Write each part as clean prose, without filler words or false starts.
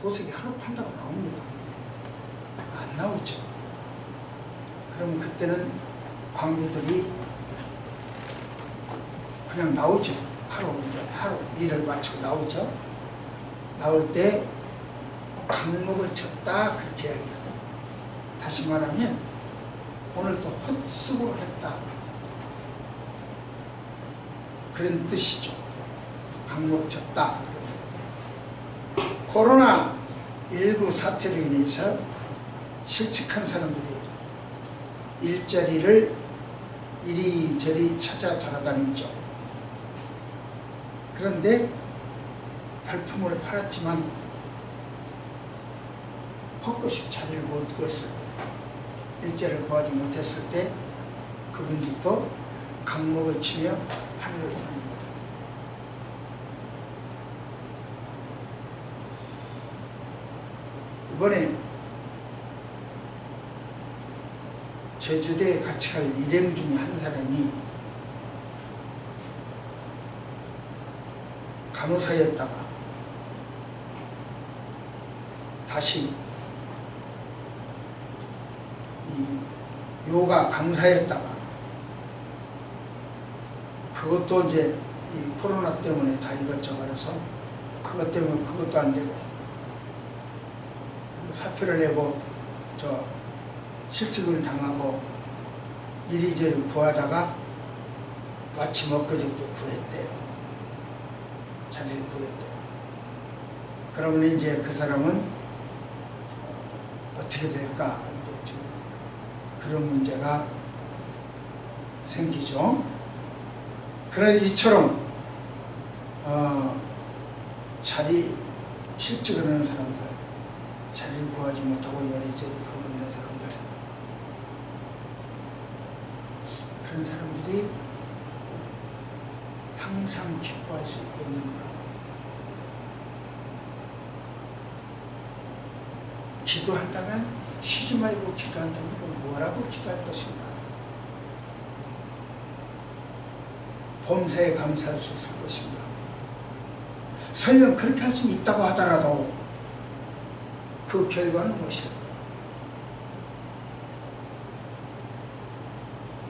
보석이 하루 판다고 나옵니다. 안 나오죠. 그럼 그때는 광부들이 그냥 나오죠. 하루 일을 마치고 나오죠. 나올 때 강목을 쳤다 그렇게 이야기해요. 다시 말하면 오늘 또 헛수고를 했다 그런 뜻이죠. 강목 쳤다. 코로나19 사태로 인해서 실직한 사람들이 일자리를 이리저리 찾아 돌아다녔죠. 그런데 발품을 팔았지만 헛것이 자리를 못 구했을 때, 일자리를 구하지 못했을 때 그분들도 강목을 치며 하루를 보냅니다. 이번에 제주도에 같이 갈 일행 중에 한 사람이 간호사였다가 다시 이 요가 강사였다가 그것도 이제 이 코로나 때문에 다 이것저것 해서 그것 때문에 그것도 안 되고 사표를 내고 저 실직을 당하고 이리저리 구하다가 마침 엊그저께 구했대요. 자리를 구했대요. 그러면 이제 그 사람은 어떻게 될까? 이제 지금 그런 문제가 생기죠. 그런 이처럼 자리 실직을 하는 사람들, 자리를 구하지 못하고 여리저리 그러고 있는 사람들, 그런 사람들이 항상 기뻐할 수 있겠는가? 기도한다면 쉬지 말고 기도한다면 뭐라고 기도할 것인가? 범사에 감사할 수 있을 것인가? 설령 그렇게 할 수 있다고 하더라도 그 결과는 무엇일까?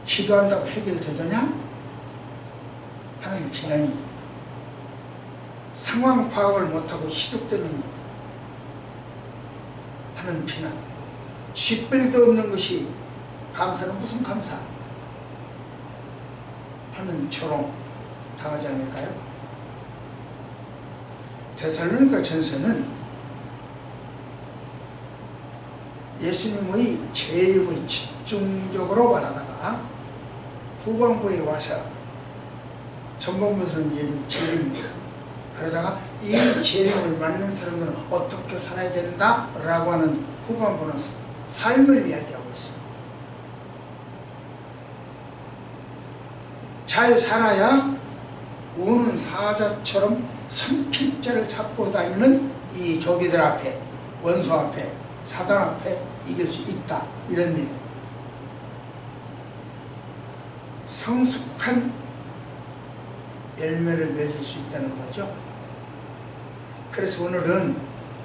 기도한다고 해결되느냐? 하는 비난이 상황 파악을 못하고 희죽되는 하는 비난, 쥐뿔도 없는 것이 감사는 무슨 감사? 하는 조롱 당하지 않을까요? 데살로니가 전서는 예수님의 재림을 집중적으로 말하다가 후반부에 와서 전반부에서는 재림이에요. 그러다가 이 재림을 맞는 사람들은 어떻게 살아야 된다? 라고 하는 후반부는 삶을 이야기하고 있어요. 잘 살아야 우는 사자처럼 선킬자를 잡고 다니는 이 적이들 앞에, 원수 앞에, 사단 앞에 이길 수 있다. 이런 내용. 성숙한 열매를 맺을 수 있다는 거죠. 그래서 오늘은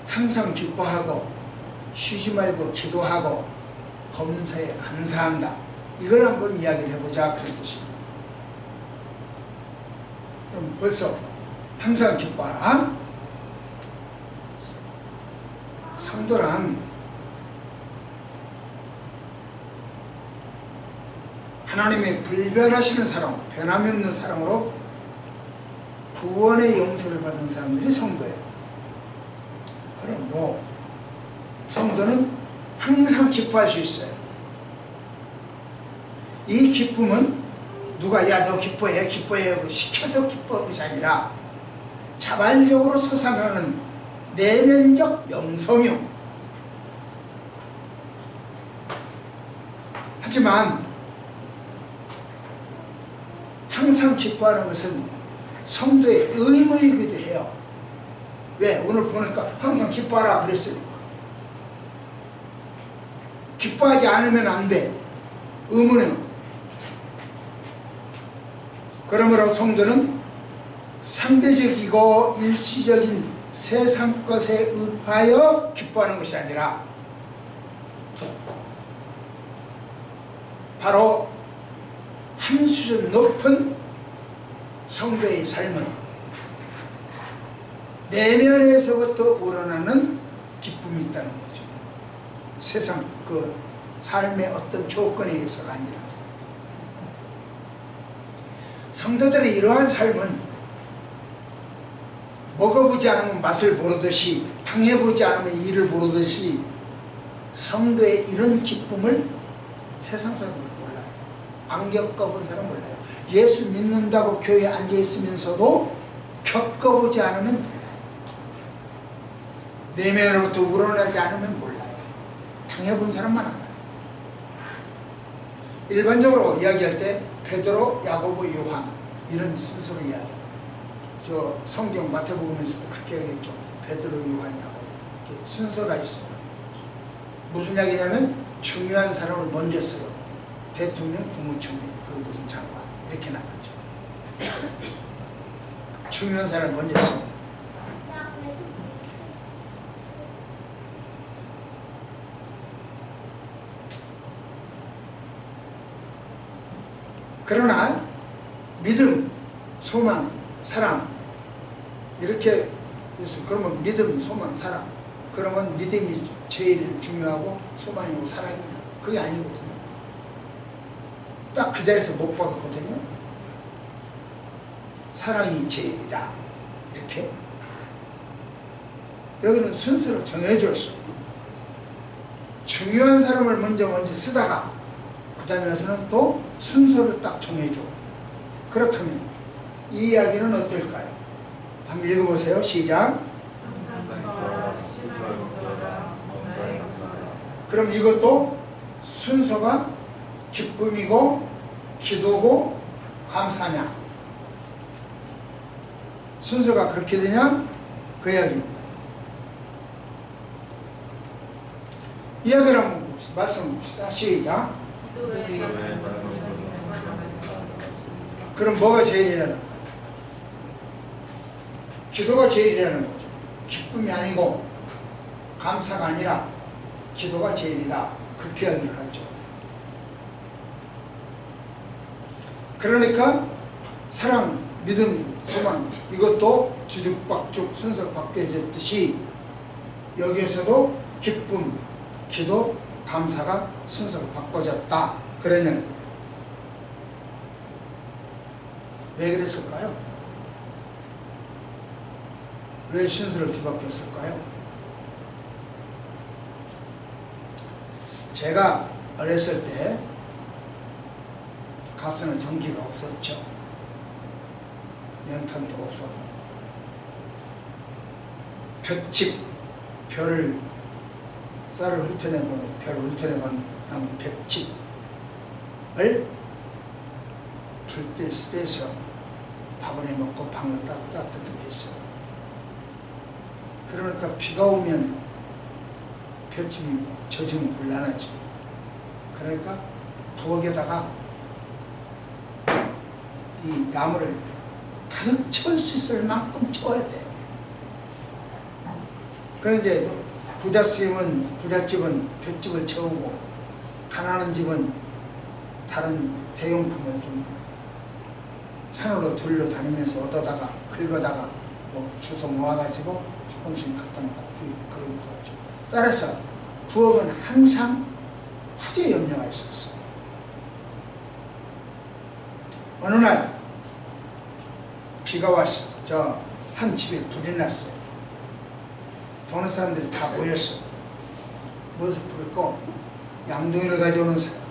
항상 기뻐하고 쉬지 말고 기도하고 범사에 감사한다. 이걸 한번 이야기를 해보자 그런 뜻입니다. 그럼 벌써 항상 기뻐하라. 성도란 하나님의 불변하시는 사랑, 변함이 없는 사랑으로 구원의 용서를 받은 사람들이 성도예요. 그러므로 성도는 항상 기뻐할 수 있어요. 이 기쁨은 누가 야 너 기뻐해 기뻐해 시켜서 기뻐하는 것이 아니라 자발적으로 솟아나는 내면적 영성이요. 하지만 항상 기뻐하는 것은 성도의 의무이기도 해요. 왜? 오늘 보니까 항상 기뻐하라 그랬으니까. 기뻐하지 않으면 안 돼. 의무는. 그러므로 성도는 상대적이고 일시적인 세상 것에 의하여 기뻐하는 것이 아니라 바로 한 수준 높은 성도의 삶은 내면에서부터 우러나는 기쁨이 있다는 거죠. 세상 그 삶의 어떤 조건에 의해서가 아니라. 성도들의 이러한 삶은 먹어보지 않으면 맛을 모르듯이, 당해보지 않으면 이를 모르듯이 성도의 이런 기쁨을 세상 사람은 몰라요. 안 겪어본 사람은 몰라요. 예수 믿는다고 교회에 앉아있으면서도 겪어보지 않으면 몰라요. 내면으로부터 우러나지 않으면 몰라요. 당해본 사람만 알아요. 일반적으로 이야기할 때 베드로, 야고보, 요한 이런 순서로 이야기합니다. 저 성경 마태복음에서도 그렇게 얘기했죠. 베드로, 요한, 야고보 이렇게 순서가 있어요. 무슨 이야기냐면 중요한 사람을 먼저 써요. 대통령, 국무총리, 그리고 무슨 장관 이렇게 나가죠. 중요한 사람을 먼저 써요. 그러나 믿음, 소망, 사랑 이렇게 해서 그러면 믿음, 소망, 사랑 그러면 믿음이 제일 중요하고 소망이고 사랑이냐? 그게 아니거든요. 딱 그 자리에서 못 박았거든요. 사랑이 제일이라 이렇게 여기는 순서를 정해줬어요. 중요한 사람을 먼저 쓰다가 그 다음에 와서는 또 순서를 딱 정해줘. 그렇다면 이 이야기는 어떨까요? 한번 읽어보세요. 시작. 그럼 이것도 순서가 기쁨이고 기도고 감사냐? 순서가 그렇게 되냐? 그 이야기입니다. 이야기를 한번 봅시다. 말씀 봅시다. 시작. 그럼 뭐가 제일이라는 거예요? 기도가 제일이라는 거죠. 기쁨이 아니고 감사가 아니라 기도가 제일이다. 그렇게 이야기를 하죠. 그러니까 사랑, 믿음, 소망 이것도 뒤죽박죽 순서가 바뀌어졌듯이 여기에서도 기쁨, 기도, 감사가 순서가 바꿔졌다. 그런 얘기입니다. 왜 그랬을까요? 왜 순서를 뒤바뀌었을까요? 제가 어렸을 때 가스는 전기가 없었죠. 연탄도 없었고 볏짚 별을 쌀을 훑어내고 별을 훑어내고 남은 볏짚을 불때 떼서 밥을 해먹고 방을 따뜻하게 했어요. 그러니까 비가 오면 볏짚이 젖으면 곤란하죠. 그러니까 부엌에다가 이 나무를 가득 채울 수 있을 만큼 채워야 돼. 그런데 부잣집은 볏짚을 채우고 가난한 집은 다른 대용품을 좀 산으로 둘러 다니면서 얻어다가 긁어다가 뭐 주워 모아가지고 조금씩 갖다 놓고 그러기도 하죠. 따라서 부엌은 항상 화재 염려가 있었어요. 어느 날 비가 왔어. 저 한 집에 불이 났어요. 동네 사람들이 다 모였어. 모여서 불을 꺼 양동이를 가져오는 사람,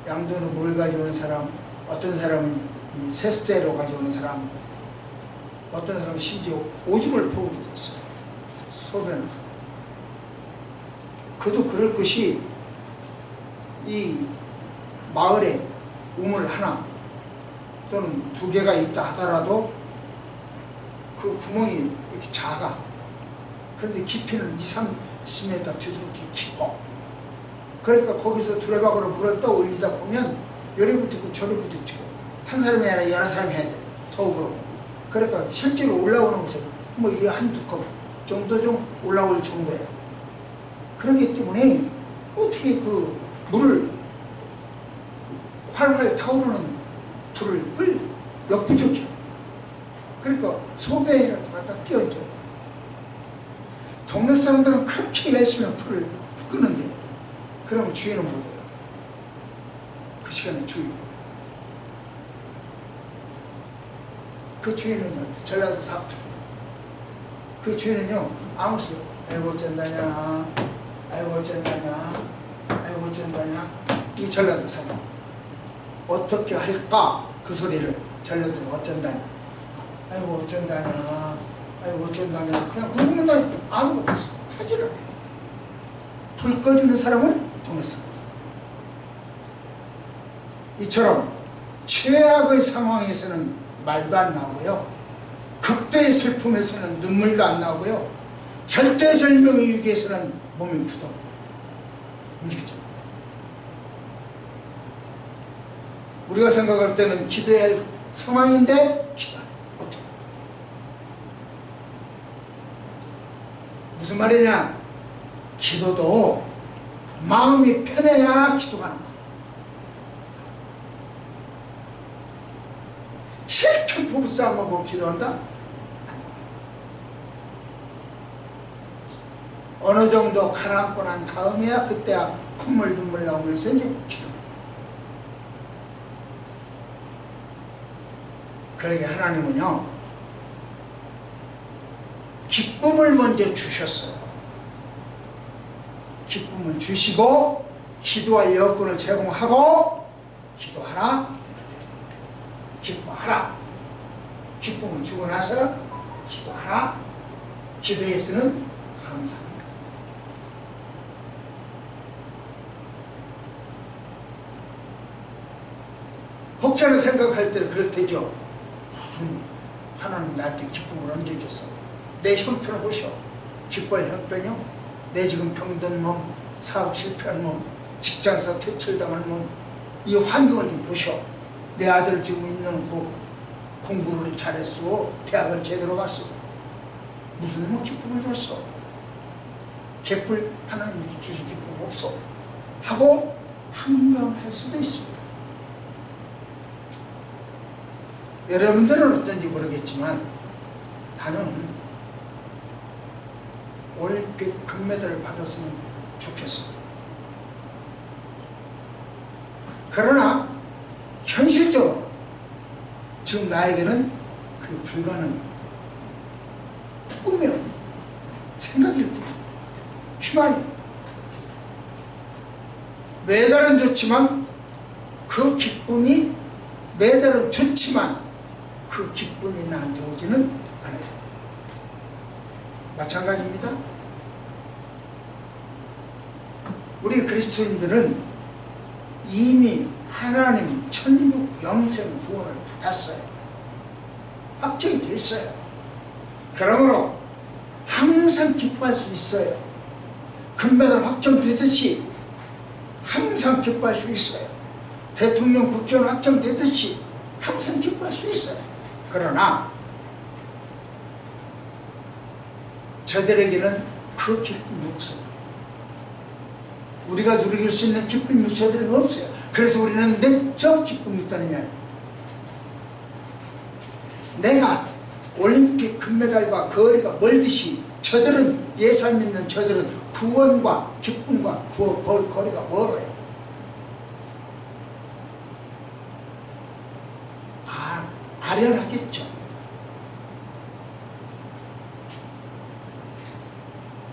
양동이로 물을 가져오는 사람, 어떤 사람은 세숫대로 가져오는 사람, 어떤 사람은 심지어 오줌을 퍼오기도 했어요. 소변을. 그도 그럴 것이 이 마을에 우물 하나 또는 두 개가 있다 하더라도 그 구멍이 이렇게 작아. 그런데 깊이는 20-30m 되도록 깊어. 그러니까 거기서 두레박으로 물을 떠올리다 보면 요리 붙이고 저리 붙이고 한 사람이 아니라 여러 사람이 해야 돼. 더욱 그렇고. 그러니까 실제로 올라오는 것은 뭐 이 한두 컵 정도 좀 올라올 정도예요. 그렇기 때문에 어떻게 그 물을 활활 타오르는 불을 끌 역부족이야. 그러니까 소배에라도 갖다 끼얹어요. 동네 사람들은 그렇게 열심히 불을 끄는데 그러면 주인은 못해요. 그 시간에 주인. 그 주인은요, 전라도 사투. 그 주인은요, 아무 소리, 아이고 어쩐다냐, 아이고 어쩐다냐, 아이고 어쩐다냐. 이 전라도 사람. 어떻게 할까? 그 소리를 전라도는 어쩐다냐. 아이고 어쩐다냐, 아이고 어쩐다냐. 그냥 그러면 다 아무것도 없어. 하지를 않아요. 불 꺼주는 사람은 동네 사람. 이처럼 최악의 상황에서는 말도 안 나오고요, 극도의 슬픔에서는 눈물도 안 나오고요, 절대절명의 위기에서는 몸이 굳어 움직이죠. 우리가 생각할 때는 기도해야 할 상황인데 기도하는 어떻게? 무슨 말이냐? 기도도 마음이 편해야 기도가 나와. 실컷 부부싸움하고 기도한다? 어느 정도 가라앉고 난 다음에야 그때야 콧물 눈물 나오면서 이제 기도. 그러게 하나님은요, 기쁨을 먼저 주셨어요. 기쁨을 주시고 기도할 여건을 제공하고 기도하라, 기뻐하라. 기쁨을 주고 나서 기도하라. 기도에서는 감사합니다. 혹자는 생각할 때는 그럴 테죠. 무슨 하나님 나한테 기쁨을 언제 줬어? 내 형편을 보셔. 기뻐할 형편이요? 내 지금 병든 몸, 사업 실패한 몸, 직장에서 퇴출당한 몸, 이 환경을 좀 보셔. 내 아들 지금 있는 그 공부를 잘했어. 대학을 제대로 갔어. 무슨 놈은 기쁨을 줬어. 개뿔 하나님이 주신 기쁨 없어. 하고 항명할 수도 있습니다. 여러분들은 어떤지 모르겠지만 나는 올림픽 금메달을 받았으면 좋겠어. 그러나 현실적으로 지금 나에게는 그게 불가능해. 꿈이요, 생각일 뿐, 희망이. 메달은 좋지만 그 기쁨이, 메달은 좋지만 그 기쁨이 나한테 오지는 않아요. 마찬가지입니다. 우리 그리스도인들은 이미 하나님 천국 영생 구원을 받았어요. 확정이 됐어요. 그러므로 항상 기뻐할 수 있어요. 금메달 확정되듯이 항상 기뻐할 수 있어요. 대통령 국회의원 확정되듯이 항상 기뻐할 수 있어요. 그러나 저들에게는 그 기쁨이 없어요. 우리가 누릴 수 있는 기쁨이 저들에게 없어요. 그래서 우리는 내적 기쁨이 있다느냐. 내가 올림픽 금메달과 거리가 멀듯이 저들은, 예수 믿는 저들은 구원과 기쁨과 거리가 멀어요. 아련하겠죠.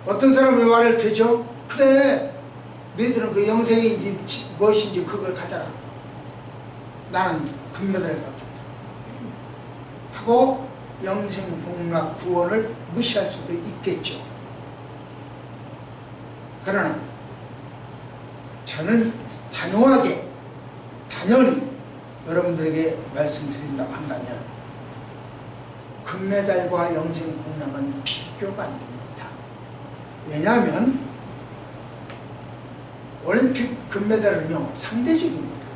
어떤 사람이 말을 되죠? 그래, 너희들은 그 영생인지 무엇인지 그걸 가져라. 나는 금메달을 갖겠다 하고 영생, 복락, 구원을 무시할 수도 있겠죠. 그러나 저는 단호하게, 단연히 여러분들에게 말씀드린다고 한다면 금메달과 영생, 복락은 비교가 안 됩니다. 왜냐하면 올림픽 금메달은요, 상대적입니다.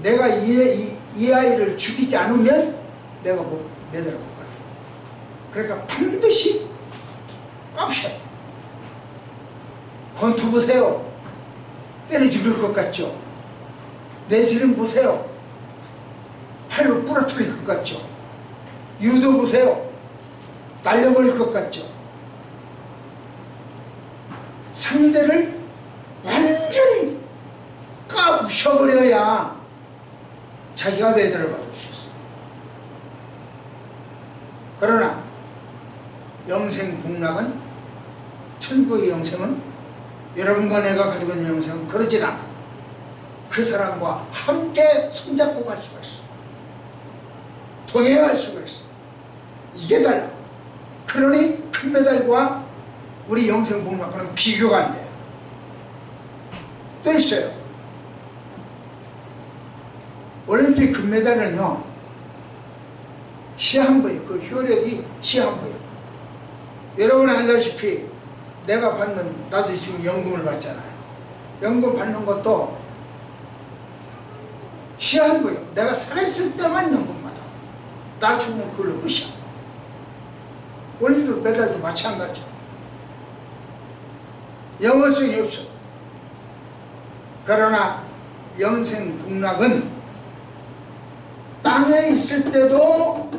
내가 이 아이를 죽이지 않으면 내가 메달을 못 받아요. 그러니까 반드시 깝셔야 돼요. 권투 보세요. 때려 죽일 것 같죠? 내지름 보세요. 팔로 부러뜨릴 것 같죠? 유도 보세요. 날려버릴 것 같죠? 상대를 완전히 까부셔버려야 자기가 매달을 받을 수 있어요. 그러나 영생복락은, 천국의 영생은, 여러분과 내가 가지고 있는 영생은 그러질 않아. 그 사람과 함께 손잡고 갈 수가 있어. 동행할 수가 있어. 이게 달라. 그러니 금메달과 우리 영생복락과는 비교가 안 돼요. 또 있어요. 올림픽 금메달은요, 시한부예요. 그 효력이 시한부예요. 여러분 알다시피 내가 받는, 나도 지금 연금을 받잖아요. 연금 받는 것도 시한부예요. 내가 살아있을 때만 연금 받아. 나 죽으면 그걸로 끝이야. 올림픽 메달도 마찬가지죠. 영원성이 없어. 그러나 영생복락은 땅에 있을 때도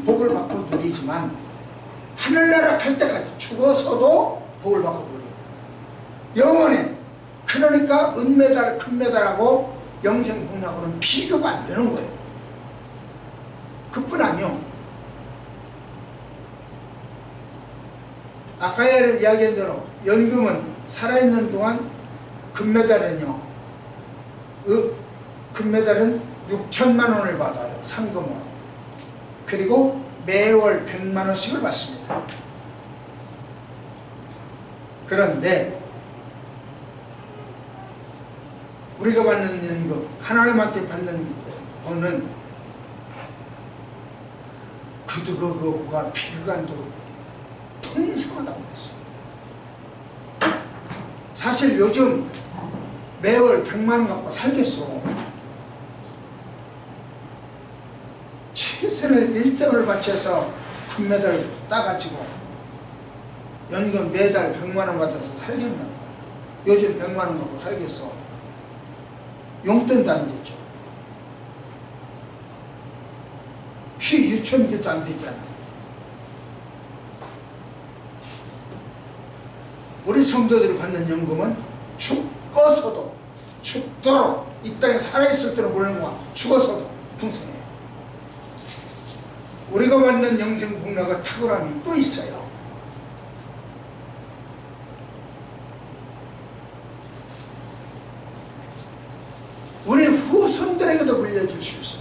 복을 받고 누리지만 하늘나라 갈 때까지 죽어서도 복을 받고 누려요. 영원해. 그러니까 은메달, 금메달하고 영생복락하고는 비교가 안 되는 거예요. 그뿐 아니요. 아까 이야기한 대로 연금은 살아있는 동안, 금메달은요, 금메달은 6천만 원을 받아요. 상금으로. 그리고 매월 100만 원씩을 받습니다. 그런데 우리가 받는 연금, 하나님한테 받는 돈은 그거가 비교간도 통성하다고 했어요. 사실 요즘 매월 100만 원 갖고 살겠어. 최선을 일생을 바쳐서 금메달 따가지고 연금 매달 100만 원 받아서 살겠냐고. 요즘 100만 원 갖고 살겠어. 용돈도 안 되죠. 유천비도 안 되잖아. 우리 성도들이 받는 연금은 죽어서도, 죽도록, 이 땅에 살아있을 때는 물론과 죽어서도 풍성해요. 우리가 받는 영생복락의 탁월함이 또 있어요. 우리 후손들에게도 물려줄 수 있어요.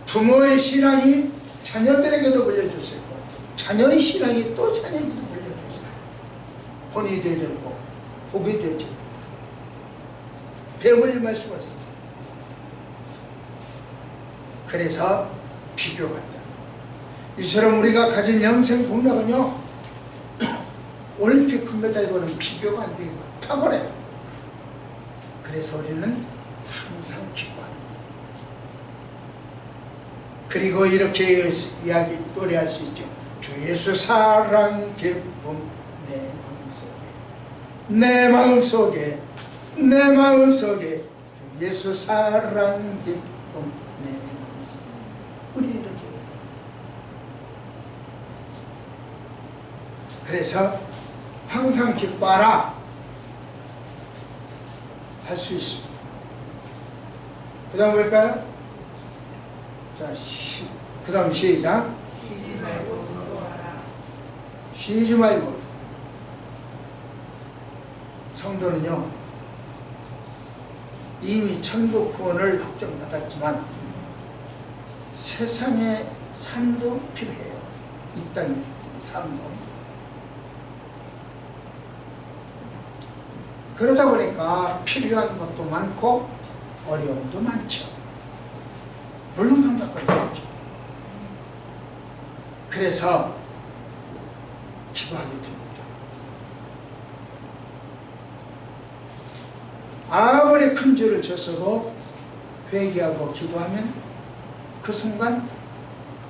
부모의 신앙이 자녀들에게도 물려줄 수 있고, 자녀의 신앙이 또 자녀에게도 물려줄 수 있어요. 본이 되어져 있고 복이 되어져 있고 배물림할 수가 있어요. 그래서 비교가 있다. 이처럼 우리가 가진 영생복락은요, 올림픽 금메달과는 비교가 안 되고 탁월해요. 그래서 우리는 항상 기뻐합니다. 그리고 이렇게 노래할 수 있죠. 주 예수 사랑 기쁨 내 마음속에 내 마음속에 주 예수 사랑 기쁨 내 마음속에. 우리 이렇게. 그래서 항상 기뻐하라 할 수 있습니다. 그 다음 볼까요? 자, 그 다음 시작. 쉬지 말고. 성도는요, 이미 천국 구원을 확정받았지만 세상의 삶도 필요해요. 이 땅의 삶도. 그러다 보니까 필요한 것도 많고 어려움도 많죠. 물론 반박거리겠죠. 그래서 기도하게 됩니다. 아무리 큰 죄를 졌어도 회개하고 기도하면 그 순간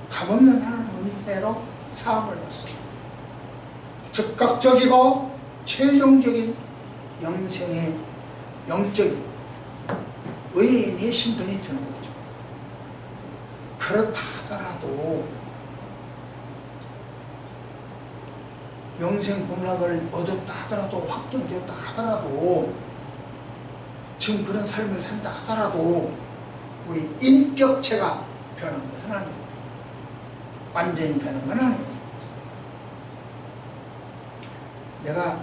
값없는 하나님 은혜로 사함을 받습니다. 즉각적이고 최종적인 영생의 영적인 의인의 신분이 되는 거죠. 그렇다 하더라도 영생 복락을 얻었다 하더라도 확정되었다 하더라도 지금 그런 삶을 산다 하더라도 우리 인격체가 변한 것은 아닙니다. 완전히 변한 건 아닙니다. 내가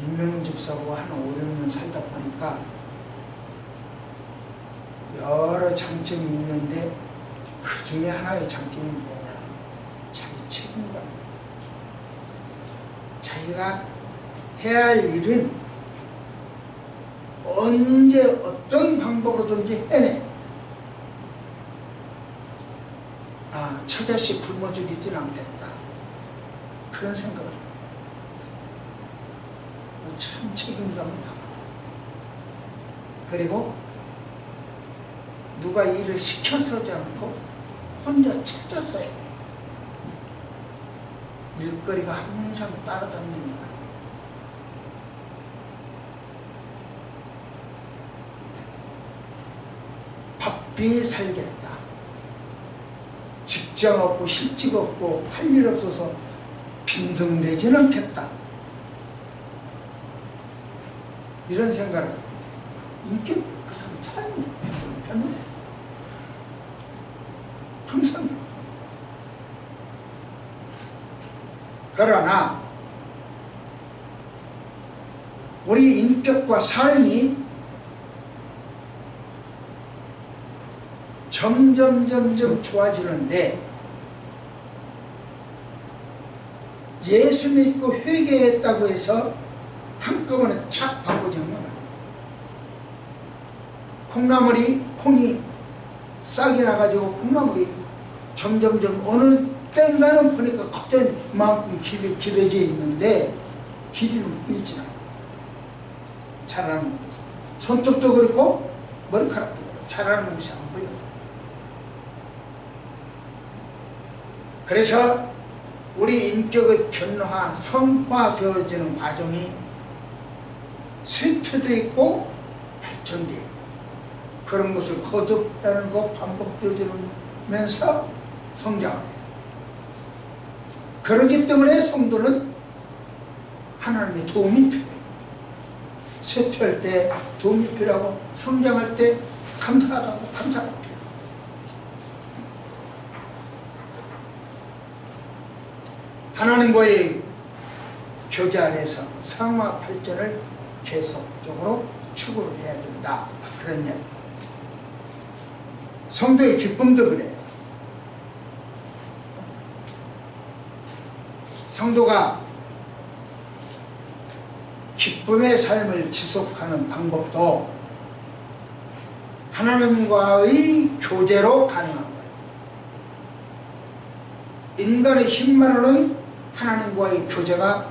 임명훈 집사하고 한 5, 6년 살다 보니까 여러 장점이 있는데 그 중에 하나의 장점이 뭐냐? 자기 책임감. 자기가 해야 할 일은 언제 어떤 방법으로든지 해내. 처자식 굶어 죽이진 않겠다. 그런 생각을 해요. 참 책임감이 강하다. 그리고 누가 일을 시켜서 하지 않고 혼자 찾아서 해요. 일거리가 항상 따라다니는 거야. 바삐 살겠다. 직장 없고 실직 없고 할 일 없어서 빈둥대지는 않겠다. 이런 생각을 합니다. 인격 그 사람 삶이 편해. 평생. 그러나 우리 인격과 삶이 점점 좋아지는데 예수 믿고 회개했다고 해서 한꺼번에 착 바꿔지는 건 아니에요. 콩이 싹이 나가지고 콩나물이 점점 어느 땐가는 보니까 갑자기 이만큼 길어져 있는데 길이는 보이지 않아요. 자라는 거죠. 손톱도 그렇고 머리카락도 그렇고 자라는 것이 안 보여요. 그래서 우리 인격의 변화, 성화되어지는 과정이 쇠퇴도 있고 발전도 있고 그런 것을 거듭하는 반복되어지면서 성장을 해요. 그렇기 때문에 성도는 하나님의 도움이 필요해요. 쇠퇴할 때 도움이 필요하고 성장할 때 감사하다고 감사가 필요해요. 하나님과의 교제 안에서 성화 발전을 계속적으로 추구를 해야 된다. 그런 이야기. 성도의 기쁨도 그래요. 성도가 기쁨의 삶을 지속하는 방법도 하나님과의 교제로 가능한 거예요. 인간의 힘만으로는 하나님과의 교제가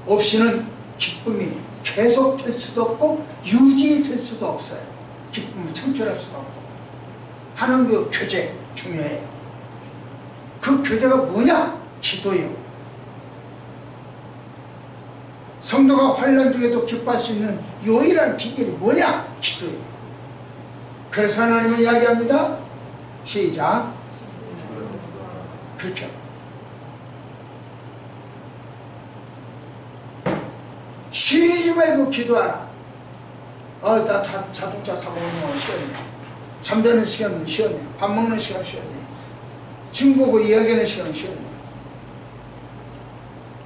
없이는 기쁨이 계속될 수도 없고 유지될 수도 없어요. 기쁨을 창출할 수도 없고. 하나님과의 교제 중요해요. 그 교제가 뭐냐? 기도예요. 성도가 환난 중에도 기뻐할 수 있는 유일한 비결이 뭐냐? 기도예요. 그래서 하나님은 이야기합니다. 시작. 그렇게 합니다. 쉬지 말고 기도하라. 나 자동차 타고 오는 거 쉬었네. 잠자는 시간은 쉬었네. 밥 먹는 시간 쉬었네. 친구하고 이야기하는 시간은 쉬었네.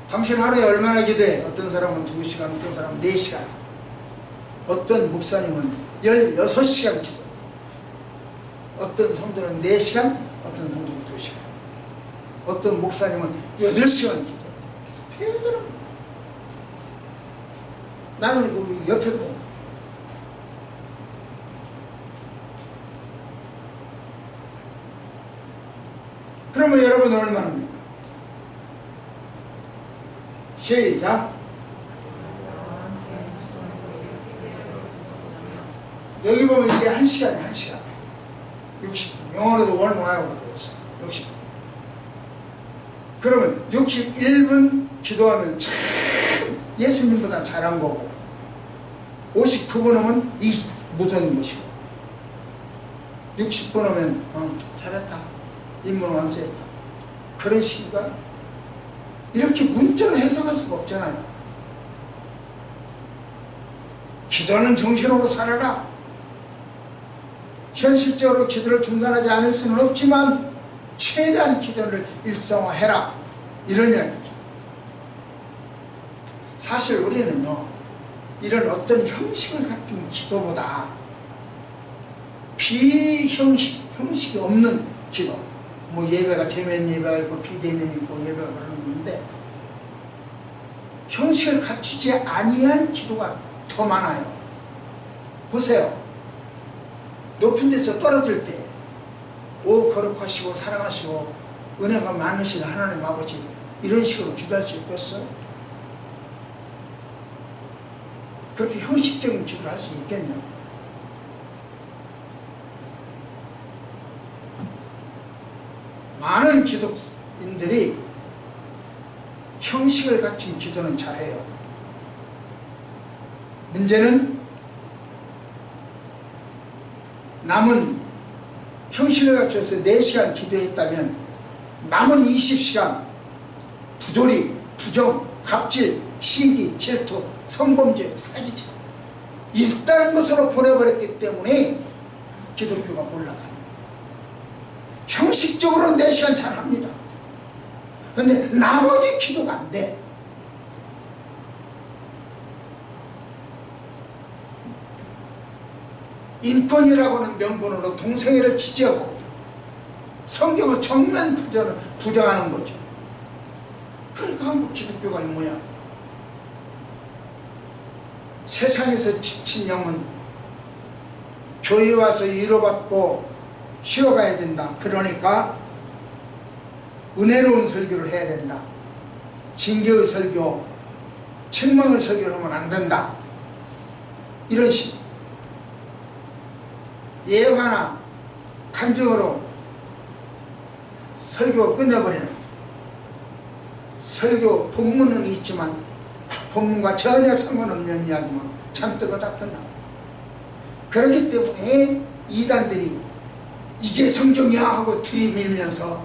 당신 하루에 얼마나 기도해? 어떤 사람은 2시간, 어떤 사람은 4시간. 어떤 목사님은 16시간 기도. 어떤 성도는 4시간, 어떤 성도는 2시간. 어떤 목사님은 8시간 기도. 대단합니다. 나는 그 옆에도 봅니다. 그러면 여러분은 얼마나 합니까? 시작. 여기 보면 이게 1시간이야, 1시간. 60분. 영어로도 원와요가 되었어요. 60분. 그러면 61분 기도하면 참 예수님보다 잘한 거고 59분 하면 이 묻은 것이고 60분 하면 잘했다. 인문 완수했다. 그런 시기가 이렇게 문자로 해석할 수가 없잖아요. 기도하는 정신으로 살아라. 현실적으로 기도를 중단하지 않을 수는 없지만 최대한 기도를 일상화해라. 이런 이야기죠. 사실 우리는요, 이런 어떤 형식을 갖춘 기도보다 형식이 없는 기도, 뭐 예배가 대면 예배가 있고 비대면이 있고 예배가 그러는 건데 형식을 갖추지 아니한 기도가 더 많아요. 보세요. 높은 데서 떨어질 때 오 거룩하시고 사랑하시고 은혜가 많으신 하나님 아버지 이런 식으로 기도할 수 있겠어요? 그렇게 형식적인 기도를 할 수 있겠냐? 많은 기독인들이 형식을 갖춘 기도는 잘해요. 문제는 남은 형식을 갖춰서 4시간 기도했다면 남은 20시간 부조리, 부정, 갑질, 시기, 질투, 성범죄, 사기죄 있다는 것으로 보내버렸기 때문에 기독교가 올라갑니다. 형식적으로는 4시간 잘합니다. 그런데 나머지 기도가 안 돼. 인권이라고 하는 명분으로 동성애를 지지하고 성경을 정면 부정하는 거죠. 그러니까 한국 기독교가 이 모양. 세상에서 지친 영은 교회에 와서 위로받고 쉬어가야 된다. 그러니까 은혜로운 설교를 해야 된다. 징계의 설교, 책망의 설교를 하면 안 된다. 이런 식. 예화나 간증으로 설교가 끝내버리는, 설교 본문은 있지만 본문과 전혀 상관없는 이야기만 잔뜩어다 끝나고, 그렇기 때문에 이단들이 이게 성경이야 하고 들이밀면서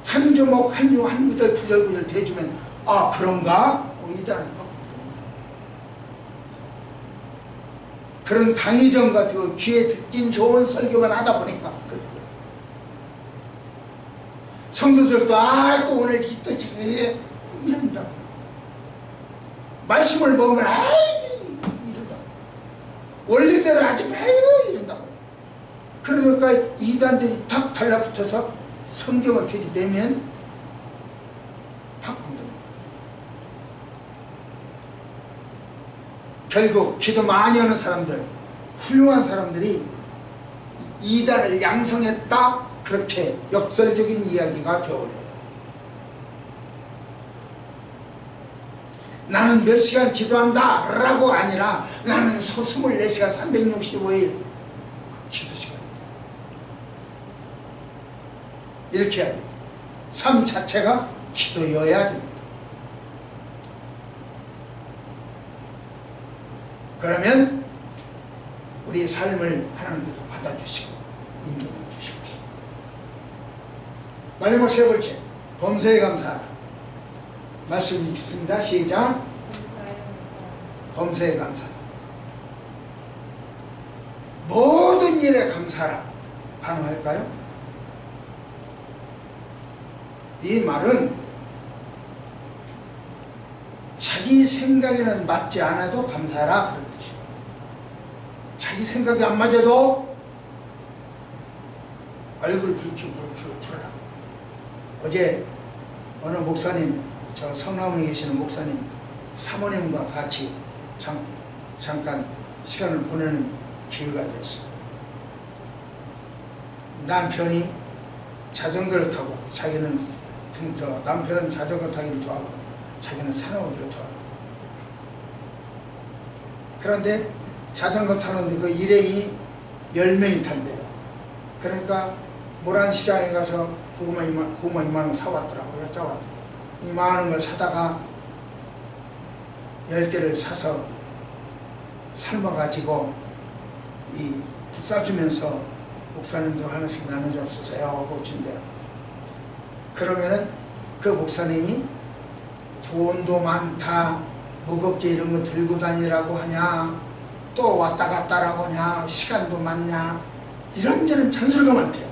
한 조목 한 조 한 구절 구절구절 대주면 아 그런가? 이단한테 그런 당위점 같은 귀에 듣긴 좋은 설교만 하다 보니까 성도들도 또 오늘 기도지 이런다. 말씀을 먹으면 이런다. 원리대로 하지 마요 이런다고. 그러니까 이단들이 탁 달라붙어서 성경을 들이대면 바꾼다. 결국 기도 많이 하는 사람들, 훌륭한 사람들이 이단을 양성했다, 그렇게 역설적인 이야기가 되어버려요. 나는 몇 시간 기도한다 라고 아니라 나는 24시간 365일 기도 시간이다. 이렇게 해야 돼요. 삶 자체가 기도여야 됩니다. 그러면 우리의 삶을 하나님께서 받아주시고 인도해 주시고 있습니다. 마지막 세 번째, 범사에 감사하라. 말씀 읽습니다. 시작. 범사에 감사하라. 모든 일에 감사하라. 가능할까요? 이 말은 자기 생각에는 맞지 않아도 감사하라 그런 뜻이에요. 자기 생각이 안 맞아도 얼굴 붉히고 풀어라. 어제 어느 목사님, 저 성남에 계시는 목사님 사모님과 같이 잠깐 시간을 보내는 기회가 됐어요. 남편이 자전거를 타고, 남편은 자전거 타기를 좋아하고 자기는 산악오기를 좋아합니다. 그런데 자전거 타는데 그 일행이 10명이 탄대요. 그러니까 모란시장에 가서 고구마 2만 원 사왔더라고요. 짜왔더라고요. 2만 원을 사다가 10개를 사서 삶아가지고 싸주면서 목사님들 하나씩 나눠주옵소서 하고 준대요. 그러면은 그 목사님이 돈도 많다, 무겁게 이런 거 들고 다니라고 하냐, 또 왔다 갔다라고 하냐, 시간도 많냐, 이런저런 잔소리가 많대요.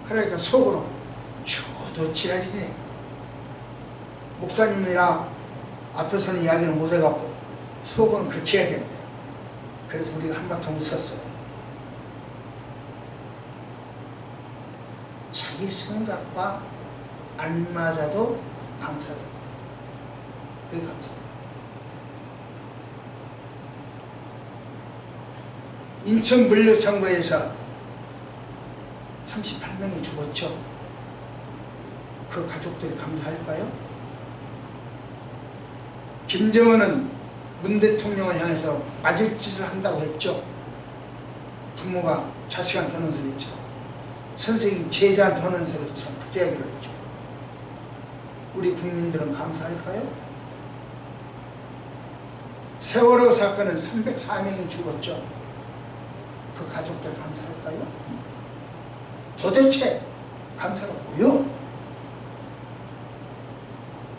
그러니까 속으로 저도 지랄이네. 목사님이라 앞에서는 이야기를 못 해갖고 속으로는 그렇게 해야겠네요. 그래서 우리가 한바탕 웃었어요. 자기 생각과 안 맞아도 감사해요. 그게 감사해요. 인천 물류창고에서 38명이 죽었죠. 그 가족들이 감사할까요? 김정은은 문 대통령을 향해서 맞을 짓을 한다고 했죠. 부모가 자식한테 하는 소리 했죠. 선생님이 제자한테 하는 소리처럼 그렇게 이야기를 했죠. 우리 국민들은 감사할까요? 세월호 사건은 304명이 죽었죠. 그 가족들 감사할까요? 도대체 감사가 뭐요?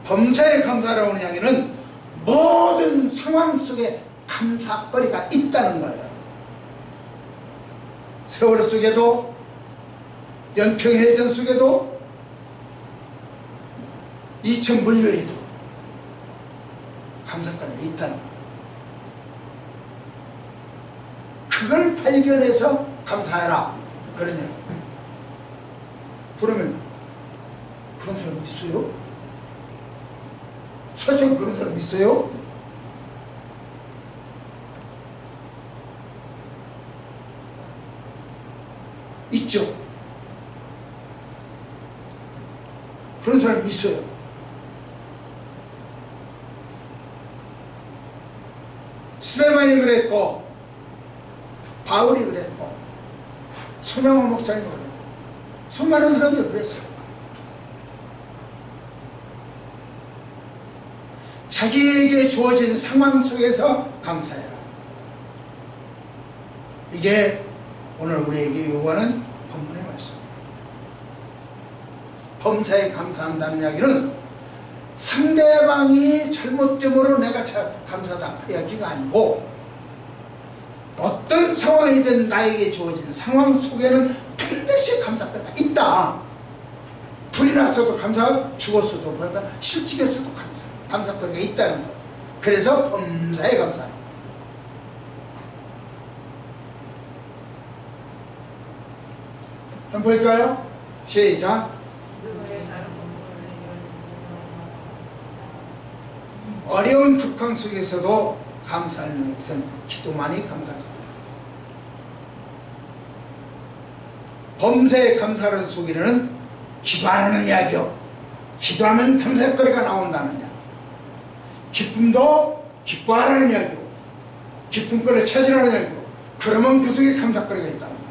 범사에 감사라는 이야기는 모든 상황 속에 감사거리가 있다는 거예요. 세월호 속에도, 연평해전 속에도, 이천 물류에도 감사거리가 있다는 거예요. 그걸 발견해서 감사해라, 그런 이야기예요. 그러면 그런 사람 있어요? 세상에 그런 사람 있어요? 있죠. 그런 사람이 있어요. 스데반이 그랬고, 바울이 그랬고, 손양호 목사님이 그랬고, 수많은 사람들이 그랬어요. 자기에게 주어진 상황 속에서 감사해라. 이게 오늘 우리에게 요구하는 본문의 말씀. 범사에 감사한다는 이야기는 상대방이 잘못됨으로 내가 감사하다 그 이야기가 아니고, 어떤 상황이든 나에게 주어진 상황 속에는 반드시 감사거리가 있다. 불이 났어도 감사, 죽었어도 감사, 실직했어도 감사, 감사거리가 있다는 거예요. 그래서 범사에 감사합니다. 한번 볼까요? 시작. 어려운 극한 속에서도 감사하는 것은 기도만이 감사하거든요. 범사에 감사를 속이는 기도하는 이야기요. 기도하면 감사거리가 나온다는 이야기. 기쁨도 기뻐하라는 이야기고, 기쁨거리를 찾으라는 이야기고, 그러면 그 속에 감사거리가 있다는 거예요.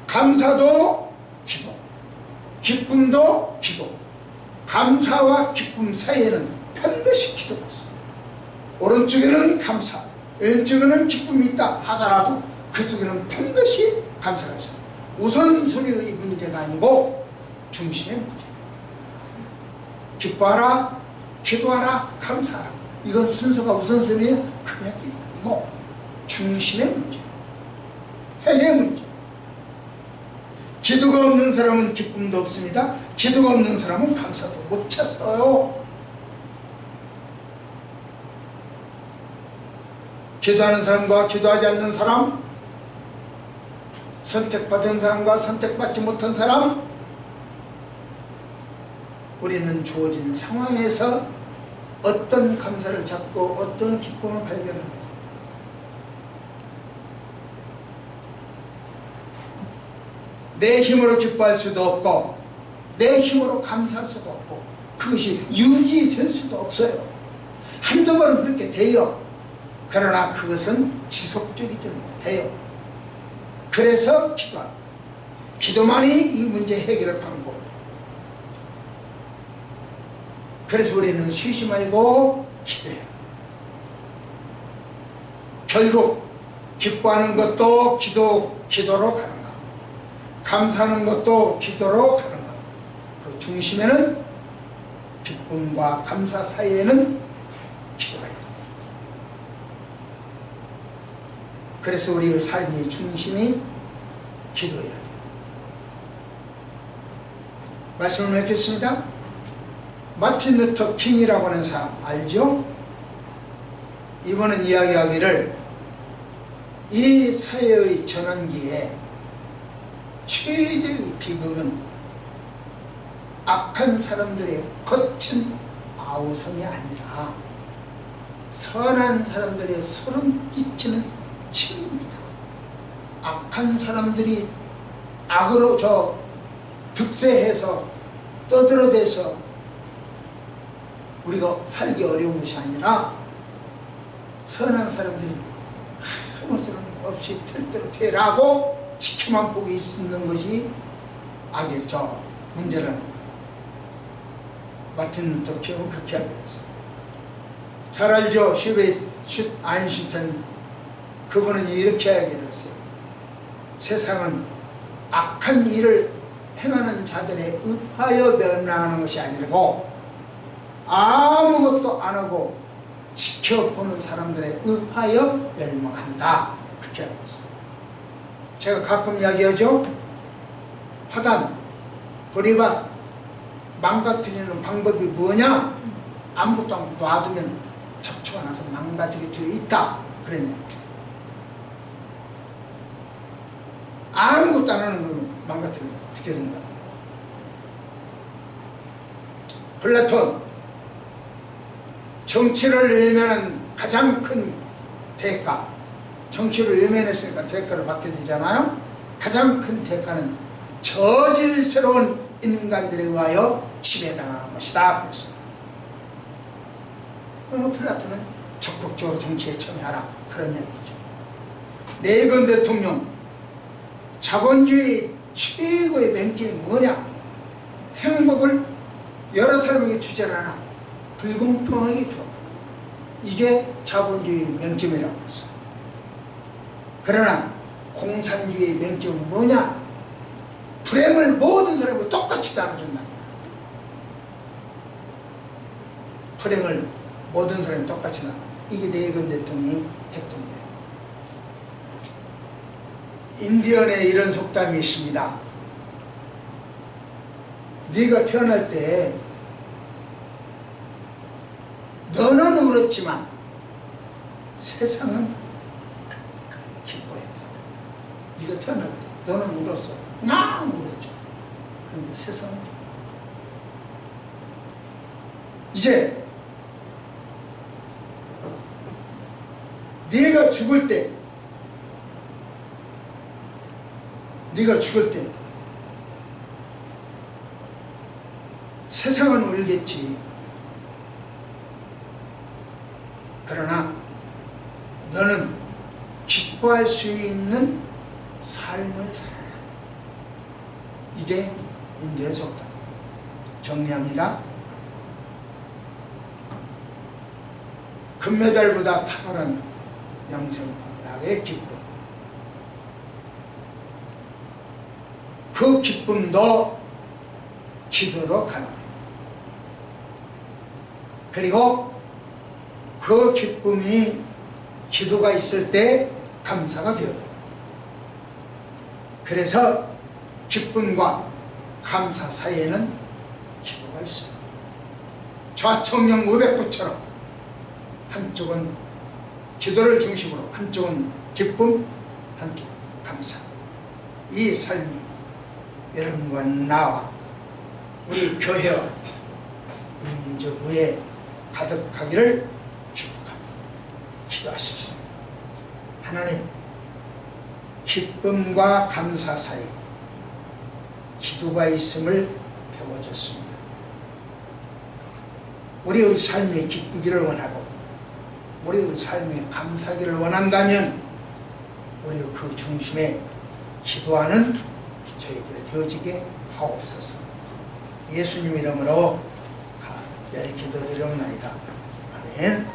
감사도 기도, 기쁨도 기도. 감사와 기쁨 사이에는 반드시 기도가 있어요. 오른쪽에는 감사, 왼쪽에는 기쁨이 있다 하더라도 그 속에는 반드시 감사가 있어요. 우선순위의 문제가 아니고 중심의 문제. 기뻐하라, 기도하라, 감사하라. 이건 순서가 우선순위예요? 그게 아니고 중심의 문제, 핵의 문제. 기도가 없는 사람은 기쁨도 없습니다. 기도가 없는 사람은 감사도 못 찾어요. 기도하는 사람과 기도하지 않는 사람, 선택받은 사람과 선택받지 못한 사람, 우리는 주어진 상황에서 어떤 감사를 찾고 어떤 기쁨을 발견합니다. 내 힘으로 기뻐할 수도 없고 내 힘으로 감사할 수도 없고 그것이 유지될 수도 없어요. 한두 번은 그렇게 돼요. 그러나 그것은 지속적이지 못해요. 그래서 기도합니다. 기도만이 이 문제 해결할 방법이에요. 그래서 우리는 쉬지 말고 기도해요. 결국 기뻐하는 것도 기도로 가는 거고, 감사하는 것도 기도로 가는 거고, 그 중심에는 기쁨과 감사 사이에는 기도가 있다. 그래서 우리의 삶의 중심이 기도해야 돼요. 말씀을 맺겠습니다. 마틴 루터 킹이라고 하는 사람 알죠? 이번은 이야기하기를 이 사회의 전환기에 최대의 비극은 악한 사람들의 거친 아우성이 아니라 선한 사람들의 소름 끼치는 침입니다. 악한 사람들이 악으로 득세해서 떠들어대서 우리가 살기 어려운 것이 아니라 선한 사람들이 아무 소름 없이 틀대로 되라고 지켜만 보고 있는 것이 악의 문제라는 거예요. 마틴 루터 킹은 그렇게 하기로 했어요. 잘 알죠? 슈 아인슈타인, 그분은 이렇게 하기로 했어요. 세상은 악한 일을 행하는 자들에 의하여 멸망하는 것이 아니고 아무것도 안 하고 지켜보는 사람들에 의하여 멸망한다. 그렇게 하고 있어요. 제가 가끔 이야기하죠. 화단, 보리밭 망가뜨리는 방법이 뭐냐? 아무것도 놔두면 잡초가 나서 망가지게 되어 있다. 그랬냐? 아무것도 안 하는 거는 망가뜨리면 어떻게 된다? 플라톤, 정치를 외면한 가장 큰 대가, 정치를 외면했으니까 대가를 받게 되잖아요. 가장 큰 대가는 저질스러운 인간들에 의하여 지배당한 것이다. 그래서 플라톤은 적극적으로 정치에 참여하라, 그런 얘기죠. 레이건 대통령, 자본주의 최고의 맹점이 뭐냐? 행복을 여러 사람에게 주지 않아 불공평하게 줘. 이게 자본주의 맹점이라고 했어요. 그러나 공산주의의 맹점은 뭐냐? 불행을 모든 사람에게 똑같이 나눠준다. 불행을 모든 사람이 똑같이 나눠. 이게 레이건 대통령이 했던 거예요. 인디언에 이런 속담이 있습니다. 네가 태어날 때 너는 울었지만 세상은 기뻐했다. 네가 태어날 때 너는 울었어. 나 울었죠. 그런데 세상은 이제 네가 죽을 때 세상은 울겠지. 그러나 너는 기뻐할 수 있는 삶을 살아라. 이게 인디언 속담. 정리합니다. 금메달보다 탁월한 영생복락의 기쁨. 그 기쁨도 기도로 가능해요. 그리고 그 기쁨이 기도가 있을 때 감사가 되어요. 그래서 기쁨과 감사 사이에는 기도가 있어요. 좌청령 의백부처럼 한쪽은 기도를 중심으로, 한쪽은 기쁨, 한쪽은 감사. 이 삶이 여러분과 나와 우리 교회와 우리 민족 위에 가득하기를 축복합니다. 기도하십시오. 하나님, 기쁨과 감사 사이 기도가 있음을 배워줬습니다. 우리의 삶이 기쁘기를 원하고 우리의 삶이 감사하기를 원한다면 우리의 그 중심에 기도하는 저희들 되어지게 하옵소서. 예수님 이름으로 간절히 기도드리옵나이다. 아멘.